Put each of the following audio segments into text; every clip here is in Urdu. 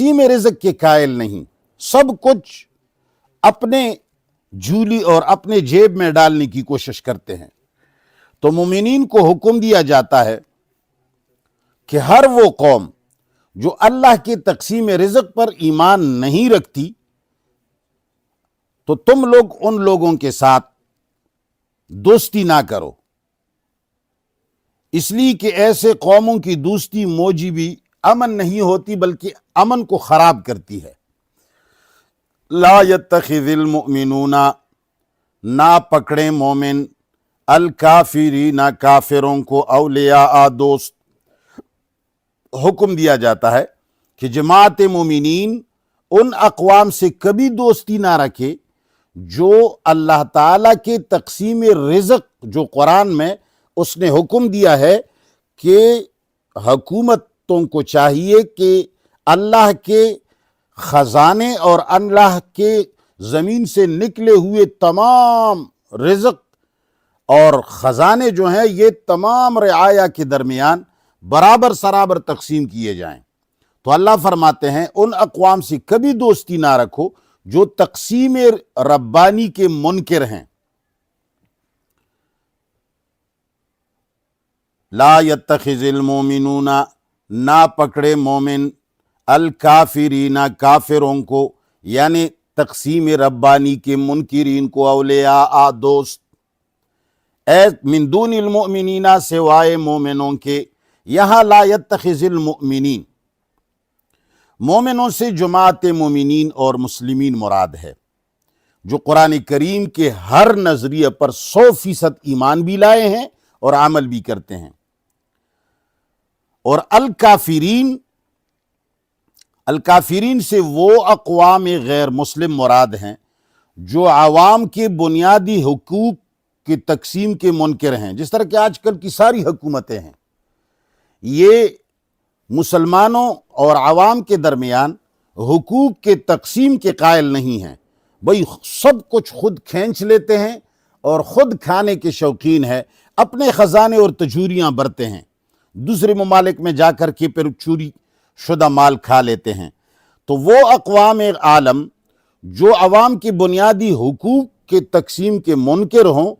تقسیم رزق کے قائل نہیں، سب کچھ اپنے جھولی اور اپنے جیب میں ڈالنے کی کوشش کرتے ہیں۔ تو مومنین کو حکم دیا جاتا ہے کہ ہر وہ قوم جو اللہ کی تقسیم رزق پر ایمان نہیں رکھتی تو تم لوگ ان لوگوں کے ساتھ دوستی نہ کرو، اس لیے کہ ایسے قوموں کی دوستی موجبی امن نہیں ہوتی بلکہ امن کو خراب کرتی ہے۔ لا يتخذ المؤمنون، نہ پکڑیں مومن، الکافرین، کافروں کو، اولیاء، دوست۔ حکم دیا جاتا ہے کہ جماعت مومنین ان اقوام سے کبھی دوستی نہ رکھے جو اللہ تعالیٰ کے تقسیم رزق، جو قرآن میں اس نے حکم دیا ہے کہ حکومتوں کو چاہیے کہ اللہ کے خزانے اور اللہ کے زمین سے نکلے ہوئے تمام رزق اور خزانے جو ہیں یہ تمام رعایا کے درمیان برابر سرابر تقسیم کیے جائیں۔ تو اللہ فرماتے ہیں ان اقوام سے کبھی دوستی نہ رکھو جو تقسیم ربانی کے منکر ہیں۔ لا يتخذ المؤمنون، نہ پکڑے مومن، الکافرین، کافروں کو، یعنی تقسیم ربانی کے منکرین کو، اولیاء، دوست، اے من دون المؤمنین، سوائے مومنوں کے۔ یہاں لا يتخذ المؤمنین، مومنوں سے جماعت مومنین اور مسلمین مراد ہے، جو قرآن کریم کے ہر نظریے پر 100% ایمان بھی لائے ہیں اور عمل بھی کرتے ہیں۔ اور الکافرین سے وہ اقوام غیر مسلم مراد ہیں جو عوام کے بنیادی حقوق کی تقسیم کے منکر ہیں، جس طرح کہ آج کل کی ساری حکومتیں ہیں، یہ مسلمانوں اور عوام کے درمیان حقوق کے تقسیم کے قائل نہیں ہیں، بھئی سب کچھ خود کھینچ لیتے ہیں اور خود کھانے کے شوقین ہیں، اپنے خزانے اور تجوریاں برتے ہیں، دوسرے ممالک میں جا کر کے پھر چوری شدہ مال کھا لیتے ہیں۔ تو وہ اقوام عالم جو عوام کی بنیادی حقوق کے تقسیم کے منکر ہوں،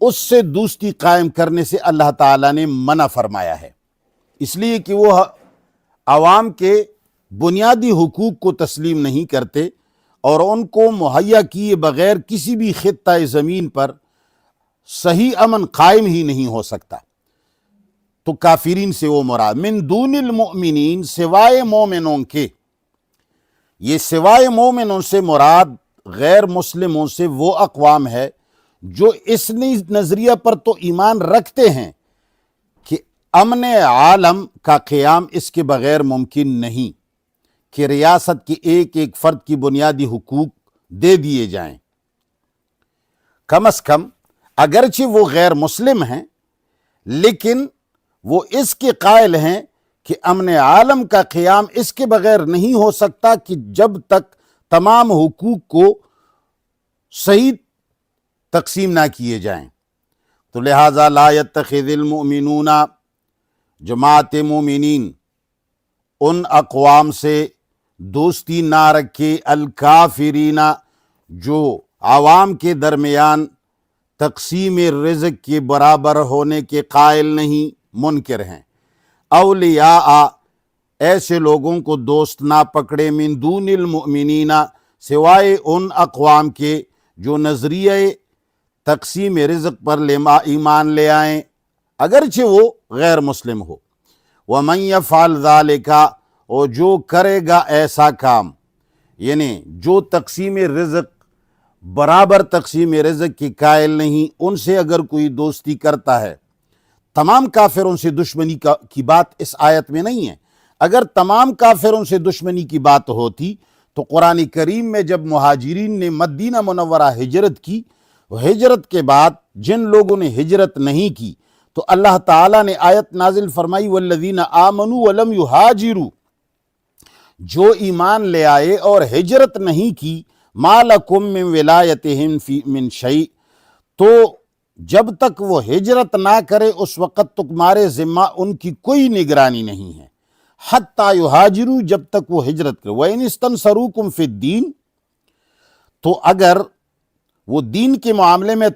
اس سے دوستی قائم کرنے سے اللہ تعالیٰ نے منع فرمایا ہے، اس لیے کہ وہ عوام کے بنیادی حقوق کو تسلیم نہیں کرتے اور ان کو مہیا کیے بغیر کسی بھی خطہ زمین پر صحیح امن قائم ہی نہیں ہو سکتا۔ تو کافرین سے وہ مراد، من دون المؤمنین، سوائے مومنوں کے۔ یہ سوائے مومنوں سے مراد غیر مسلموں سے وہ اقوام ہے جو اس نظریہ پر تو ایمان رکھتے ہیں کہ امن عالم کا قیام اس کے بغیر ممکن نہیں، کہ ریاست کے ایک ایک فرد کی بنیادی حقوق دے دیے جائیں۔ کم از کم اگرچہ وہ غیر مسلم ہیں لیکن وہ اس کے قائل ہیں کہ امن عالم کا قیام اس کے بغیر نہیں ہو سکتا کہ جب تک تمام حقوق کو صحیح تقسیم نہ کیے جائیں۔ تو لہذا لا يتخذ المؤمنون، جماعت مومنین ان اقوام سے دوستی نہ رکھے، الکافرین، جو عوام کے درمیان تقسیم رزق کے برابر ہونے کے قائل نہیں، منکر ہیں۔ اولیاء، ایسے لوگوں کو دوست نہ پکڑے، من دون المؤمنین، سوائے ان اقوام کے جو نظریہ تقسیم رزق پر ایمان لے آئیں اگرچہ وہ غیر مسلم ہو۔ وَمَنْ يَفْعَلْ ذَلِكَ، اور جو کرے گا ایسا کام، یعنی جو تقسیم رزق، برابر تقسیم رزق کی قائل نہیں، ان سے اگر کوئی دوستی کرتا ہے، تمام کافروں سے دشمنی کی بات اس آیت میں نہیں ہے۔ اگر تمام کافروں سے دشمنی کی بات ہوتی تو قرآن کریم میں جب مہاجرین نے مدینہ منورہ ہجرت کی، ہجرت کے بعد جن لوگوں نے ہجرت نہیں کی تو اللہ تعالیٰ نے آیت نازل فرمائی والذین آمنوا ولم یہاجروا، جو ایمان لے آئے اور ہجرت نہیں کی، ما لکم من ولایتہم من شیء، تو جب تک وہ ہجرت نہ کرے اس وقت تمہارے ذمہ ان کی کوئی نگرانی نہیں ہے، حتی یہاجروا، جب تک وہ ہجرت کرے، وَإِنِ اسْتَنْصَرُوكُمْ فِي الدِّينِ، تو اگر وہ دین کے معاملے میں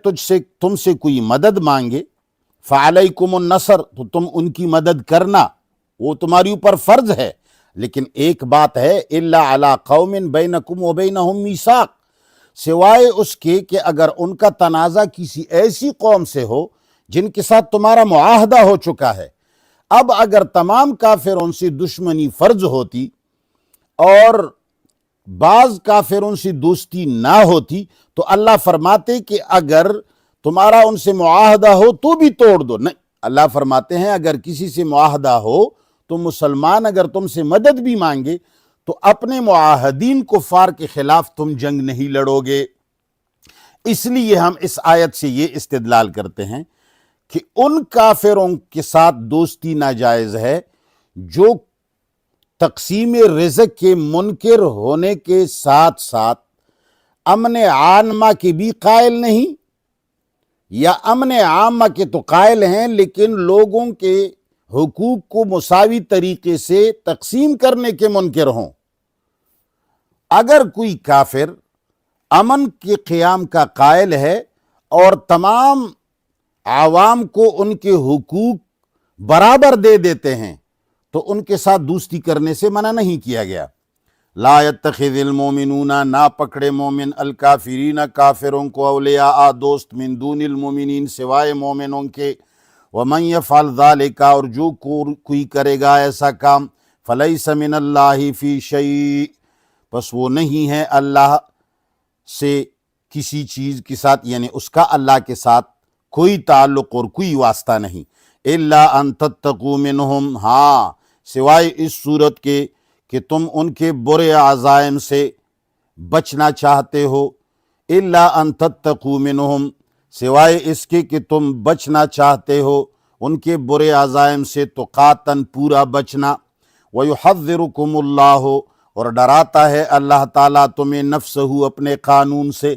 تم سے کوئی مدد مانگے، فَعَلَيْكُمُ النَّصْرُ، تو تم ان کی مدد کرنا، وہ تمہاری اوپر فرض ہے۔ لیکن ایک بات ہے، إِلَّا عَلَىٰ قَوْمٍ بَيْنَكُمْ وَبَيْنَهُمْ مِيثَاقٌ، سوائے اس کے کہ اگر ان کا تنازع کسی ایسی قوم سے ہو جن کے ساتھ تمہارا معاہدہ ہو چکا ہے۔ اب اگر تمام کافروں سے دشمنی فرض ہوتی اور بعض کافروں سے دوستی نہ ہوتی تو اللہ فرماتے کہ اگر تمہارا ان سے معاہدہ ہو تو بھی توڑ دو، نہیں، اللہ فرماتے ہیں اگر کسی سے معاہدہ ہو تو مسلمان اگر تم سے مدد بھی مانگے تو اپنے معاہدین کفار کے خلاف تم جنگ نہیں لڑو گے۔ اس لیے ہم اس آیت سے یہ استدلال کرتے ہیں کہ ان کافروں کے ساتھ دوستی ناجائز ہے جو تقسیم رزق کے منکر ہونے کے ساتھ ساتھ امن عامہ کے بھی قائل نہیں، یا امن عامہ کے تو قائل ہیں لیکن لوگوں کے حقوق کو مساوی طریقے سے تقسیم کرنے کے منکر ہوں۔ اگر کوئی کافر امن کے قیام کا قائل ہے اور تمام عوام کو ان کے حقوق برابر دے دیتے ہیں تو ان کے ساتھ دوستی کرنے سے منع نہیں کیا گیا۔ لا يتخذ المومنون، نہ پکڑے مومن، الکافرین، کافروں کو، اولیاء، دوست، من دون المومنین، سوائے مومنوں کے، ومن یفعل ذلک، اور جو کوئی کرے گا ایسا کام، فلیس من اللہ فی شیء، بس وہ نہیں ہے اللہ سے کسی چیز کے ساتھ، یعنی اس کا اللہ کے ساتھ کوئی تعلق اور کوئی واسطہ نہیں۔ الا ان تتقوا منہم، ہاں سوائے اس صورت کے کہ تم ان کے برے عزائم سے بچنا چاہتے ہو، الا ان تتقوا منہم، سوائے اس کے کہ تم بچنا چاہتے ہو ان کے برے عزائم سے، تقاتن پورا بچنا، وَيُحَذِّرُكُمُ اللَّهُ، اور ڈراتا ہے اللہ تعالیٰ تمہیں، نفسہ، اپنے قانون سے،